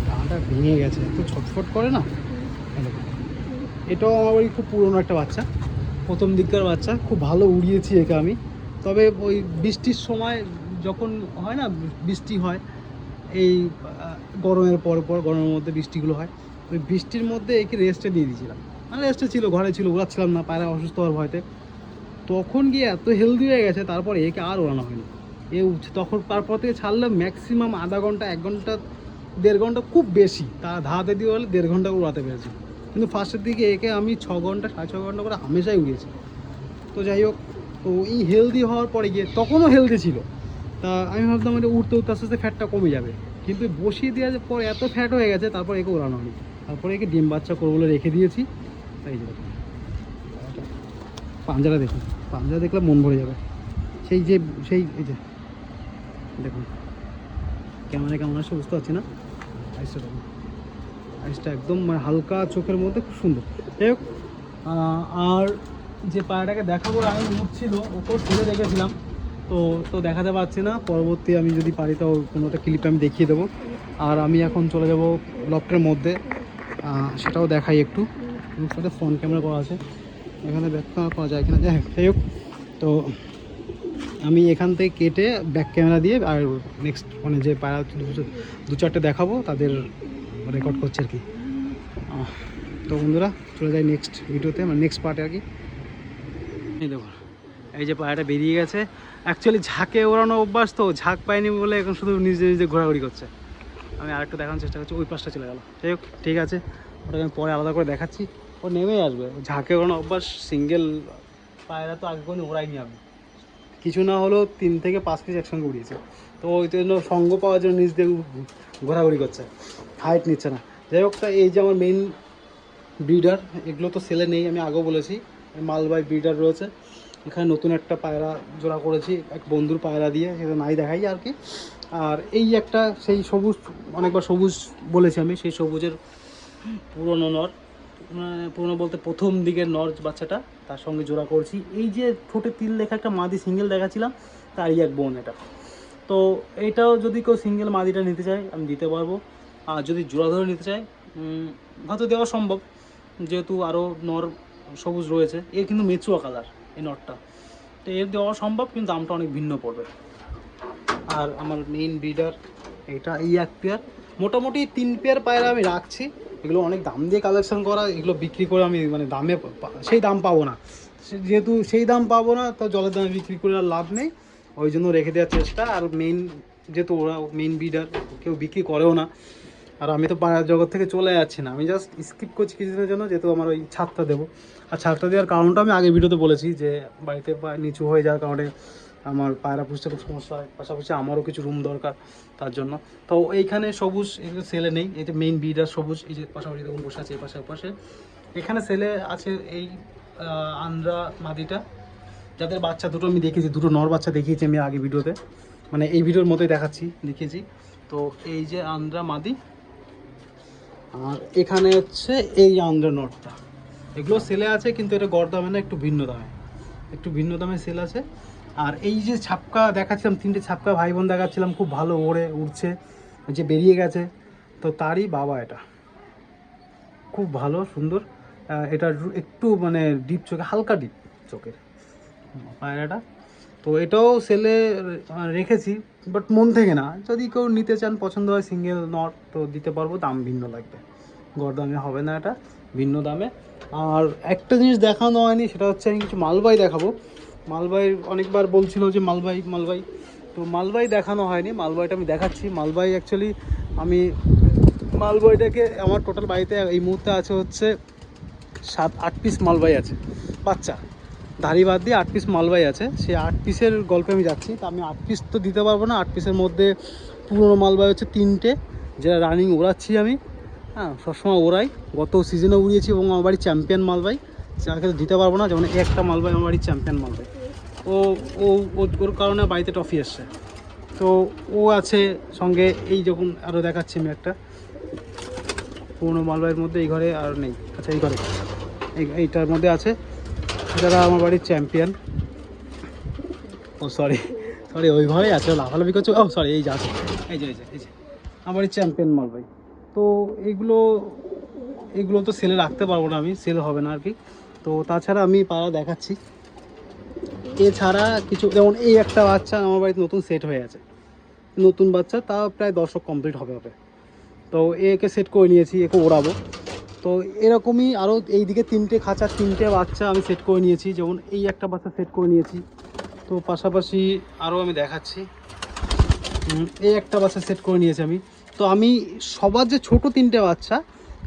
ডানাটা ভেঙে গেছে, একটু ছটফট করে না। এটাও আমার ওই খুব পুরনো একটা বাচ্চা, প্রথম দিককার বাচ্চা, খুব ভালো উড়িয়েছি একে আমি। তবে ওই বৃষ্টির সময় যখন হয় না, বৃষ্টি হয় এই গরমের পর গরমের মধ্যে বৃষ্টিগুলো হয়, ওই বৃষ্টির মধ্যে একে রেস্টে দিয়ে দিয়েছিলাম, মানে রেস্টে ছিল, ঘরে ছিল, উড়াচ্ছিলাম না, পায়রা অসুস্থ হওয়ার ভয়তে। তখন গিয়ে এত হেলদি হয়ে গেছে, তারপরে একে আর ওড়ানো হয়নি। তখন তারপর থেকে ছাড়লে ম্যাক্সিমাম আধা ঘন্টা, 1 ঘন্টা, 1.5 ঘন্টা খুব বেশি, তার ধাতে দিয়ে হলে 1.5 ঘন্টা উড়াতে পেরেছি। কিন্তু ফার্স্টের দিকে একে আমি 6 ঘন্টা, 6.5 ঘন্টা করে হামেশাই উড়িয়েছি। তো যাই হোক, তো এই হেলদি হওয়ার পরে গিয়ে, তখনও হেলদি ছিল, তা আমি ভাবতাম মানে উঠতে উঠতে আস্তে আস্তে ফ্যাটটা কমে যাবে, কিন্তু বসিয়ে দেওয়ার পর এত ফ্যাট হয়ে গেছে, তারপর একে ওড়ানো হয়নি। তারপরে একে ডিম বাচ্চা করবো বলে রেখে দিয়েছি। তাই যে দেখুন পাঞ্জারা, দেখুন পাঞ্জারা দেখলে মন ভরে যাবে। সেই এই যে দেখুন, ক্যামেরা কেমন আসছে বুঝতে পারছি না, আইসটা দেখুন, আইসটা একদম মানে হালকা চোখের মধ্যে, খুব সুন্দর। যাই হোক, আর যে পায়রাটাকে দেখাবো আমি উঠছিল, ওপর ফেলে রেখেছিলাম, তো দেখাতে পারছি না। পরবর্তী আমি যদি পারি তো কোনো একটা ক্লিপ আমি দেখিয়ে দেবো। আর আমি এখন চলে যাব লফটের মধ্যে, সেটাও দেখাই একটু। সাথে ফ্রন্ট ক্যামেরা করা আছে, এখানে ব্যাক ক্যামেরা করা যায় কিনা, যাই হোক। তো আমি এখান থেকে কেটে ব্যাক ক্যামেরা দিয়ে, আর নেক্সট মানে যে পায়রা 2-4টে দেখাবো তাদের রেকর্ড করছে আর কি। তো বন্ধুরা, চলে যাই নেক্সট ভিডিওতে, মানে নেক্সট পার্টে আর কি। এই দেখুন, এই যে পায়রাটা বেরিয়ে গেছে। অ্যাকচুয়ালি ঝাঁকে ওড়ানো অভ্যাস, তো ঝাঁক পায়নি বলে এখন শুধু নিজে নিজে ঘোরাঘুরি করছে। আমি আরেকটা দেখানোর চেষ্টা করছি, ওই পাশটা চলে গেল। যাই হোক, ঠিক আছে, ওটাকে আমি পরে আলাদা করে দেখাচ্ছি। ও নেমেই আসবে, ঝাঁকে ওড়ানো অভ্যাস। সিঙ্গেল পায়রা তো আগে কোনো ওড়াইনি আমি, কিছু না হলেও 3 থেকে 5 পিস একসঙ্গে উড়িয়েছে। তো ওই জন্য সঙ্গ পাওয়ার জন্য নিজ দিয়ে ঘোরাঘুরি করছে, হাইট নিচ্ছে না। যাই হোক, এই যে আমার মেইন ব্রিডার, এগুলো তো সেলে নেই, আমি আগেও বলেছি। মালবাই ব্রিডার রয়েছে, এখানে নতুন একটা পায়রা জোড়া করেছি এক বন্ধুর পায়রা দিয়ে, সেটা নাই দেখাই আর কি। আর এই একটা সেই সবুজ, অনেকবার সবুজ বলেছি আমি, সেই সবুজের পুরনো নর, পুরনো বলতে প্রথম দিকের নর বাচ্চাটা, তার সঙ্গে জোড়া করছি। এই যে ঠোঁটে তিল লেখা একটা মাদি সিঙ্গেল দেখাচ্ছিলাম, তারই এক বোন এটা। তো এইটাও যদি কেউ সিঙ্গেল মাদিটা নিতে চায় আমি দিতে পারবো, আর যদি জোড়া ধরে নিতে চায় হয়তো দেওয়া সম্ভব, যেহেতু আরও নর সবুজ রয়েছে। এর কিন্তু মেচুয়া কালার এই নরটা, তো এর দেওয়া সম্ভব, কিন্তু দামটা অনেক ভিন্ন পড়বে। আর আমার মেইন ব্রিডার এটা, এই এক পেয়ার, মোটামুটি 3 পেয়ার পায়রা আমি রাখছি। এগুলো অনেক দাম দিয়ে কালেকশন করা, এগুলো বিক্রি করে আমি মানে দামে সেই দাম পাবো না, যেহেতু সেই দাম পাবো না, তো জলের দামে বিক্রি করে আর লাভ নেই, ওই জন্য রেখে দেওয়ার চেষ্টা। আর মেইন যেহেতু ওরা মেইন ব্রিডার, কেউ বিক্রি করেও না। আর আমি তো পায়রা জগৎ থেকে চলে যাচ্ছি না, আমি জাস্ট স্কিপ করছি কিছুদিনের জন্য, যেহেতু আমার ওই ছাদটা দেবো। আর ছাদটা দেওয়ার কারণটা আমি আগে ভিডিওতে বলেছি, যে বাড়িতে নিচু হয়ে যাওয়ার কারণে আমার পায়রা পুষতে খুব সমস্যা হয়, পাশাপাশি আমারও কিছু রুম দরকার তার জন্য। তো এইখানে সবুজ এগুলো সেলে নেই, এই যে মেইন ব্রিডার সবুজ, এই যে পাশাপাশি দেখুন বসে আছে, এই পাশে এখানে সেলে আছে এই আন্দ্রা মাদিটা, যাদের বাচ্চা দুটো আমি দেখেছি, দুটো নর বাচ্চা দেখিয়েছি আমি আগে ভিডিওতে, মানে এই ভিডিওর মতোই দেখিয়েছি। তো এই যে আন্দ্রা মাদি, আর এখানে হচ্ছে এই আন্দ্রা নটটা, এগুলো সেলে আছে, কিন্তু এটা গড় দামে না, একটু ভিন্ন দামে সেল আছে। আর এই যে ছাপকা দেখাচ্ছিলাম, 3টে ছাপকা ভাই বোন দেখাচ্ছিলাম, খুব ভালো উড়ছে, যে বেরিয়ে গেছে, তো তারই বাবা এটা, খুব ভালো সুন্দর। এটা একটু মানে ডিপ চোখে, হালকা ডিপ চোখের পায়রাটা। তো এটাও সেলে রেখেছি, বাট মন থেকে না, যদি কেউ নিতে চান, পছন্দ হয় সিঙ্গেল নট, তো দিতে পারবো, দাম ভিন্ন লাগবে, গড় দামে হবে না, এটা ভিন্ন দামে। আর একটা জিনিস দেখানো হয়নি, সেটা হচ্ছে আমি কিছু মালবাই দেখাবো। মালবাই অনেকবার বলছিল যে মালবাই, তো মালবাই দেখানো হয়নি, মালবাইটা আমি দেখাচ্ছি। মালবাই অ্যাকচুয়ালি আমি মালবাইটাকে, আমার টোটাল বাড়িতে এই মুহূর্তে আছে হচ্ছে 7-8 পিস মালবাই আছে, বাচ্চা ধাড়ি বাদ দিয়ে 8 পিস মালবাই আছে। সেই 8 পিসের গল্পে আমি যাচ্ছি। তা আমি 8 পিস তো দিতে পারবো না, 8 পিসের মধ্যে পুরোনো মালবাই হচ্ছে 3টে, যেটা রানিং ওড়াচ্ছি আমি, হ্যাঁ সবসময় ওড়াই, গত সিজনে উড়িয়েছি, এবং আমার বাড়ির চ্যাম্পিয়ন মালবাই, যাকে দিতে পারবো না। যেমন একটা মালবাই আমার বাড়ির চ্যাম্পিয়ন মালবাই, ওর কারণে বাড়িতে ট্রফি এসছে, তো ও আছে সঙ্গে। এই যখন আরও দেখাচ্ছি আমি একটা পুরোনো মালবাইয়ের মধ্যে, এই ঘরে আর নেই, আচ্ছা এই ঘরে এইটার মধ্যে আছে, যারা আমার বাড়ির চ্যাম্পিয়ন, ও সরি ওই ঘরে আছে, লাফালাফি করছে, ও সরি এই যে আছে, এই যে আমার বাড়ির চ্যাম্পিয়ন মালবাই। তো এগুলো তো সেলে রাখতে পারবো না আমি, সেল হবে না আর কি। তো তাছাড়া আমি পাড়া দেখাচ্ছি, এছাড়া কিছু, যেমন এই একটা বাচ্চা আমার বাড়িতে নতুন সেট হয়ে আছে, নতুন বাচ্চা, তা প্রায় 10 কমপ্লিট হবে। তো একে সেট করে নিয়েছি, একে ওড়াবো। তো এরকমই আরও এইদিকে 3টে খাঁচা, 3টে বাচ্চা আমি সেট করে নিয়েছি, যেমন এই একটা বাচ্চা সেট করে নিয়েছি। তো পাশাপাশি আরও আমি দেখাচ্ছি, এই একটা বাচ্চা সেট করে নিয়েছি আমি। তো আমি সবার যে ছোট 3টে বাচ্চা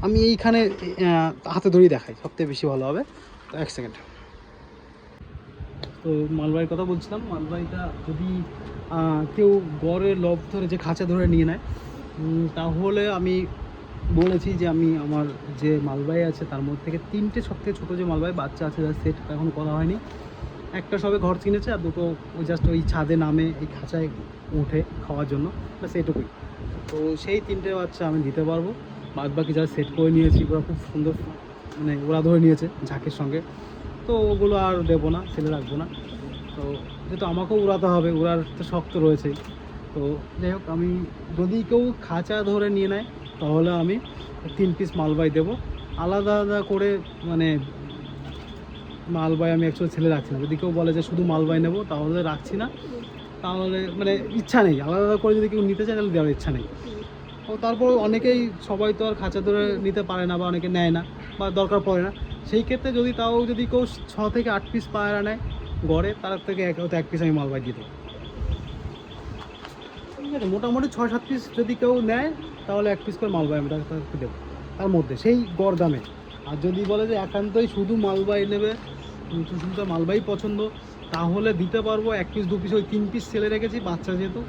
আমি এইখানে হাতে ধরেই দেখাই, সবথেকে বেশি ভালো হবে। তো 1 সেকেন্ড। তো মালবাইয়ের কথা বলছিলাম, মালবাইটা যদি কেউ গড়ের লব ধরে, যে খাঁচা ধরে নিয়ে নেয়, তাহলে আমি বলেছি যে আমি আমার যে মালবাই আছে তার মধ্যে থেকে 3টে সবথেকে ছোটো যে মালবাই বাচ্চা আছে, যার সেট এখন করা হয়নি, একটা সবে ঘর কিনেছে, আর দুটো ওই জাস্ট ওই ছাদে নামে এই খাঁচায় উঠে খাওয়ার জন্য, ব্যাস এইটুকুই। তো সেই 3টে বাচ্চা আমি দিতে পারবো। বাদ বাকি যারা সেট করে নিয়েছি, ওরা খুব সুন্দর, মানে ওরা ধরে নিয়েছে ঝাঁকের সঙ্গে, তো ওগুলো আর দেবো না, ছেলে রাখবো না। তো যেহেতু আমাকেও উড়াতে হবে, উড়ার তো শক্ত রয়েছেই। তো যাই হোক, আমি যদি কেউ খাঁচা ধরে নিয়ে নেয়, তাহলে আমি 3 পিস মালবাই দেবো, আলাদা আলাদা করে। মানে মালবাই আমি অ্যাকচুয়ালি ছেলে রাখছি না, যদি কেউ বলে যে শুধু মালবাই নেবো, তাহলে রাখছি না, তাহলে মানে ইচ্ছা নেই, আলাদা আলাদা করে যদি কেউ নিতে চায় তাহলে দেওয়ার ইচ্ছা নেই। তো তারপর অনেকেই, সবাই তো আর খাঁচা ধরে নিতে পারে না, বা অনেকে নেয় না, বা দরকার পড়ে না। সেই ক্ষেত্রে যদি কেউ 6 থেকে 8 পিস পায়রা নেয় গড়ে, তার থেকে 1 পিস আমি মালবাই দিয়ে দেবো, ঠিক আছে। মোটামুটি 6-7 পিস যদি কেউ নেয়, তাহলে 1 পিস করে মালবাই আমি তাকে দেবো, তার মধ্যে সেই গড় দামে। আর যদি বলে যে একান্তই শুধু মালবাই নেবে, শুধু মালবাই পছন্দ, তাহলে দিতে পারবো 1 পিস 2 পিস, ওই 3 পিস সেলে রেখেছি, বাচ্চা যেহেতু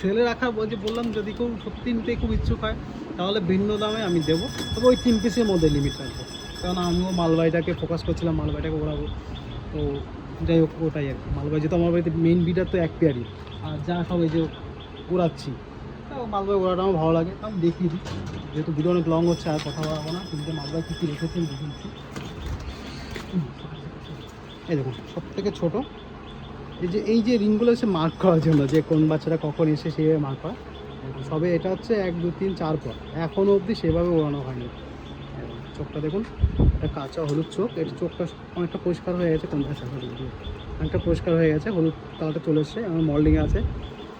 সেলে রাখা, যে বললাম, যদি কেউ সত্যি নিতে খুব ইচ্ছুক হয়, তাহলে ভিন্ন দামে আমি দেবো, তবে ওই 3 পিসের মধ্যে লিমিট রাখবো, কারণ আমিও মালবাইটাকে ফোকাস করছিলাম, মালবাইটাকে ওড়াবো। তো যাই হোক, ওটাই আর কি। মালবাই যেহেতু আমার বাড়িতে মেইন বিডার তো 1 পেয়ারই, আর যা সব এই যে ওড়াচ্ছি, মালবাই ওড়াটা আমার ভালো লাগে, আমি দেখিয়ে দিই। যেহেতু ভিডিও অনেক লং হচ্ছে, আর কথা বলবো না, কিন্তু মালবাই কী কী রেখেছি আমি দেখে দিচ্ছি। এই দেখুন, সব থেকে ছোটো, এই যে রিংগুলো হচ্ছে মার্ক করার জন্য, যে কোন বাচ্চাটা কখন এসে সেভাবে মার্ক করা। সবে এটা হচ্ছে 1, 2, 3, 4 পর, এখনও অবধি সেভাবে ওড়ানো হয়নি। চোখটা দেখুন, এটা কাঁচা হলুদ চোখ, এর চোখটা অনেকটা পরিষ্কার হয়ে গেছে, অনেকটা পরিষ্কার হয়ে গেছে, হলুদ কালারটা চলে এসছে, আমার মল্ডিংয়ে আছে,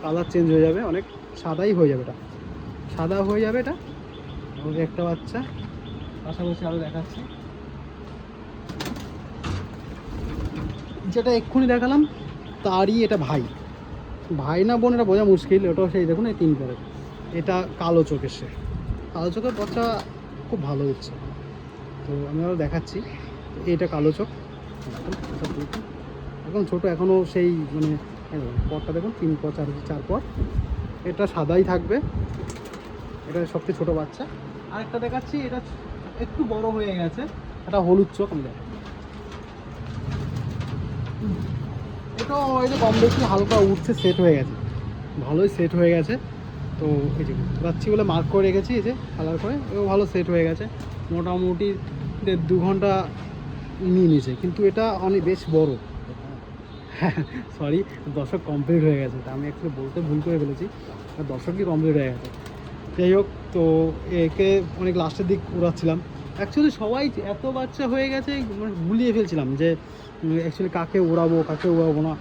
কালার চেঞ্জ হয়ে যাবে, অনেক সাদাই হয়ে যাবে, এটা সাদা হয়ে যাবে। এটা একটা বাচ্চা, পাশাপাশি আরও দেখাচ্ছি, যেটা এক্ষুনি দেখালাম তারই এটা ভাই না বোন এটা বোঝা মুশকিল। ওটাও সেই দেখুন, এই 3 পরে, এটা কালো চোখ এসছে, কালো চোখের বাচ্চা খুব ভালো হচ্ছে। তো আমি আরও দেখাচ্ছি, এটা কালো চোখ, এখন ছোটো, এখনও সেই মানে পরটা দেখুন, 3 পর 4 পর, এটা সাদাই থাকবে, এটা সবচেয়ে ছোটো বাচ্চা। আরেকটা দেখাচ্ছি, এটা একটু বড় হয়ে গেছে, এটা হলুদ চোখ আমি দেখ, এটা এই যে কম বেশি হালকা উঠছে, সেট হয়ে গেছে, ভালোই সেট হয়ে গেছে। তো এই যে রাচ্ছি বলে মার্ক করে রেখেছি, এই যে কালার করে, এও ভালো সেট হয়ে গেছে। মোটামুটি 1.5-2 ঘন্টা নিয়ে নিয়েছে, কিন্তু এটা অনেক বেশ বড়। সরি, দর্শক কমপ্লিট হয়ে গেছে, তা আমি অ্যাকচুয়ালি বলতে ভুল করে ফেলেছি, দর্শকই কমপ্লিট হয়ে গেছে। যাই হোক, তো একে অনেক লাস্টের দিক উড়াচ্ছিলাম। অ্যাকচুয়ালি সবাই এত বাচ্চা হয়ে গেছে, মানে ভুলিয়ে ফেলছিলাম যে অ্যাকচুয়ালি কাকে উড়াবো কাকে উড়াবো না,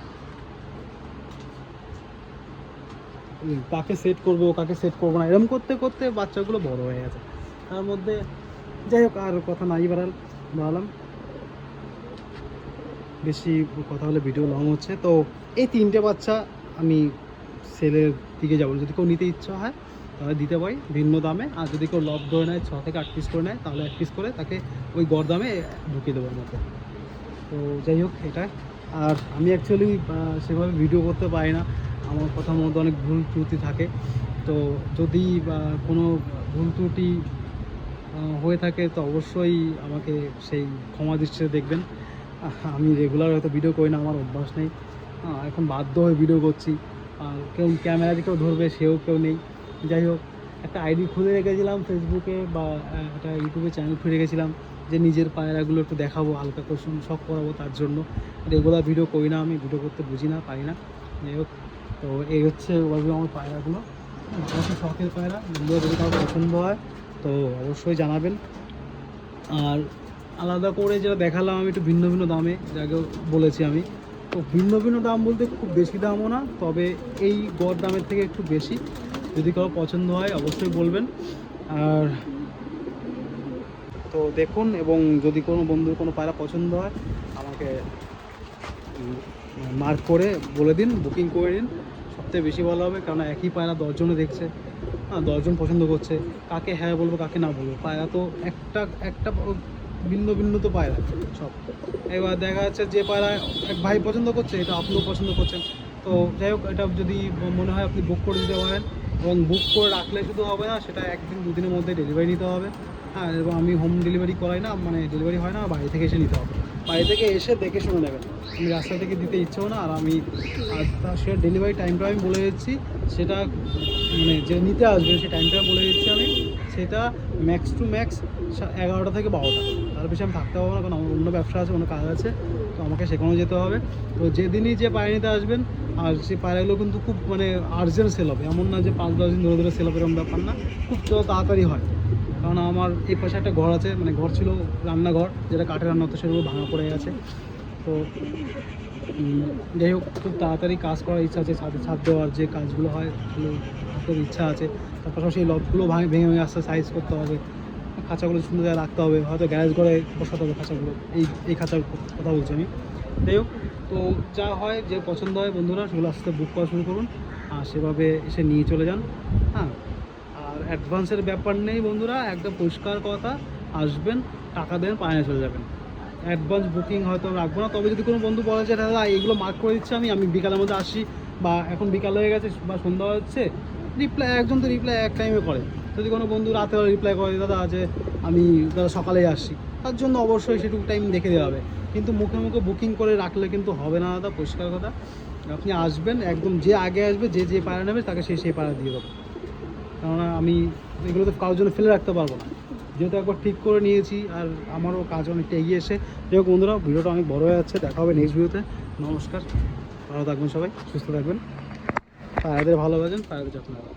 কাকে সেট করবো কাকে সেট করবো না, এরকম করতে করতে বাচ্চাগুলো বড় হয়ে গেছে। তার মধ্যে যাই হোক, আর কথা নাই বাড়ালাম, বেশি কথা হলে ভিডিও লং হচ্ছে। তো এই 3টে বাচ্চা আমি সেলের দিকে যাবো, যদি কেউ নিতে ইচ্ছা হয় তাহলে দিতে পারি ভিন্ন দামে, আর যদি কেউ লব ধরে নেয় 6 থেকে 8 পিস করে নেয়, তাহলে 1 পিস করে তাকে ওই গড় দামে ঢুকিয়ে দেবো মধ্যে। তো যাই হোক এটাই। আর আমি অ্যাকচুয়ালি সেভাবে ভিডিও করতে পারি না, আমার কথার মধ্যে অনেক ভুল ত্রুটি থাকে। তো যদি কোনো ভুল ত্রুটি হয়ে থাকে তো অবশ্যই আমাকে সেই ক্ষমা দৃষ্টিতে দেখবেন। আমি রেগুলার হয়তো ভিডিও করি না, আমার অভ্যাস নেই, এখন বাধ্য হয়ে ভিডিও করছি। আর কেউ ক্যামেরা দিয়ে কেউ ধরবে সেও কেউ নেই। যাই হোক, একটা আইডি খুলে রেখেছিলাম ফেসবুকে, বা একটা ইউটিউবে চ্যানেল খুলে রেখেছিলাম যে নিজের পায়রাগুলো একটু দেখাবো, হালকা কোশ্চেন শখ করাবো, তার জন্য। রেগুলার ভিডিও করি না, আমি ভিডিও করতে বুঝি না, পারি না। যাই হোক, তো এই হচ্ছে ওভাবে আমার পায়রাগুলো, শখের পায়রা। যদি কারো পছন্দ হয় তো অবশ্যই জানাবেন। আর আলাদা করে যেটা দেখালাম আমি একটু ভিন্ন ভিন্ন দামে, যাকে বলেছি আমি, তো ভিন্ন ভিন্ন দাম বলতে খুব বেশি দামও না, তবে এই গড় দামের থেকে একটু বেশি। যদি কারো পছন্দ হয় অবশ্যই বলবেন। আর তো দেখুন, এবং যদি কোনো বন্ধুর কোনো পায়রা পছন্দ হয় আমাকে মার্ক করে বলে দিন, বুকিং করে নিন, সবথেকে বেশি ভালো হবে। কারণ একই পায়রা 10 জনে দেখছে, 10 জন পছন্দ করছে, কাকে হ্যাঁ বলবো কাকে না বলবো। পায়রা তো একটা ভিন্ন ভিন্ন তো পায়রা সব। এবার দেখা যাচ্ছে যে পায়রা এক ভাই পছন্দ করছে, এটা আপনিও পছন্দ করছেন। তো যাই হোক, এটা যদি মনে হয় আপনি বুক করে দিতে পারেন, এবং বুক করে রাখলে শুধু হবে না, সেটা 1-2 দিনের মধ্যে ডেলিভারি নিতে হবে। হ্যাঁ, এবং আমি হোম ডেলিভারি করাই না, মানে ডেলিভারি হয় না, বাড়ি থেকে এসে নিতে হবে। বাড়ি থেকে এসে দেখে শুনে নেবেন, আমি রাস্তা থেকে দিতে ইচ্ছেও না। আর আমি সে ডেলিভারি টাইমটা আমি বলে দিচ্ছি, সেটা মানে যে নিতে আসবে সেই টাইমটা বলে দিচ্ছি আমি, সেটা ম্যাক্স টু ম্যাক্স 11টা থেকে 12টা, তার বেশি আমি থাকতে পারবো না, কারণ আমার অন্য ব্যবসা আছে, অন্য কাজ আছে, তো আমাকে সেখানেও যেতে হবে। তো যেদিনই যে পায়রা নিতে আসবেন, আর সেই পায়রাগুলো কিন্তু খুব মানে আর্জেন্ট সেল হবে, এমন না যে 5-10 দিন ধরে ধরে সেল হবে, এরকম ব্যাপার না, খুব তাড়াতাড়ি হয়। কারণ আমার এই পাশে একটা ঘর আছে, মানে ঘর ছিল রান্নাঘর, যেটা কাঠের রান্না হতো, সেগুলো ভাঙা পড়ে গেছে। তো যাই হোক, খুব তাড়াতাড়ি কাজ করার ইচ্ছা আছে, ছাদ দেওয়ার যে কাজগুলো হয় সেগুলো খুব ইচ্ছা আছে। তার পাশাপাশি সেই লবগুলো ভেঙে ভেঙে আসতে সাইজ করতে হবে, খাঁচাগুলো সুন্দর জায়গায় রাখতে হবে, হয়তো গ্যারেজ ঘরে বসাতে হবে খাঁচাগুলো, এই খাঁচার কথা বলছি আমি। যাই হোক, তো যা হয়, যে পছন্দ হয় বন্ধুরা সেগুলো আস্তে বুক করা শুরু করুন, আর সেভাবে এসে নিয়ে চলে যান। হ্যাঁ, আর অ্যাডভান্সের ব্যাপার নেই বন্ধুরা, একদম পরিষ্কার কথা, আসবেন, টাকা দেন, পায়রা চলে যাবেন। অ্যাডভান্স বুকিং হয়তো রাখবো না, তবে যদি কোনো বন্ধু বলে যে দাদা এগুলো মার্ক করে দিচ্ছি, আমি বিকালের মধ্যে আসি, বা এখন বিকাল হয়ে গেছে বা সন্ধ্যা হচ্ছে, রিপ্লাই একজন তো রিপ্লাই এক টাইমে করে। যদি কোনো বন্ধু রাতে রিপ্লাই করে দাদা যে আমি দাদা সকালেই আসছি, তার জন্য অবশ্যই সেটুকু টাইম দেখে দেওয়া হবে। কিন্তু মুখে মুখে বুকিং করে রাখলে কিন্তু হবে না দাদা, পরিষ্কার কথা। আপনি আসবেন, একদম যে আগে আসবে, যে পায়রা নেবে তাকে সেই পায়রা দিয়ে দেবো। কেননা আমি এগুলো তো কারোর জন্য ফেলে রাখতে পারবো না, যেহেতু একবার ঠিক করে নিয়েছি, আর আমারও কাজ অনেকটা এগিয়ে এসে। যাই হোক বন্ধুরা, ভিডিওটা অনেক বড় হয়ে যাচ্ছে, দেখা হবে নেক্সট ভিডিওতে। নমস্কার, ভালো থাকবেন সবাই, সুস্থ থাকবেন, পায়রাদের ভালোবাসেন, পায়রাদের যত্ন নেবেন।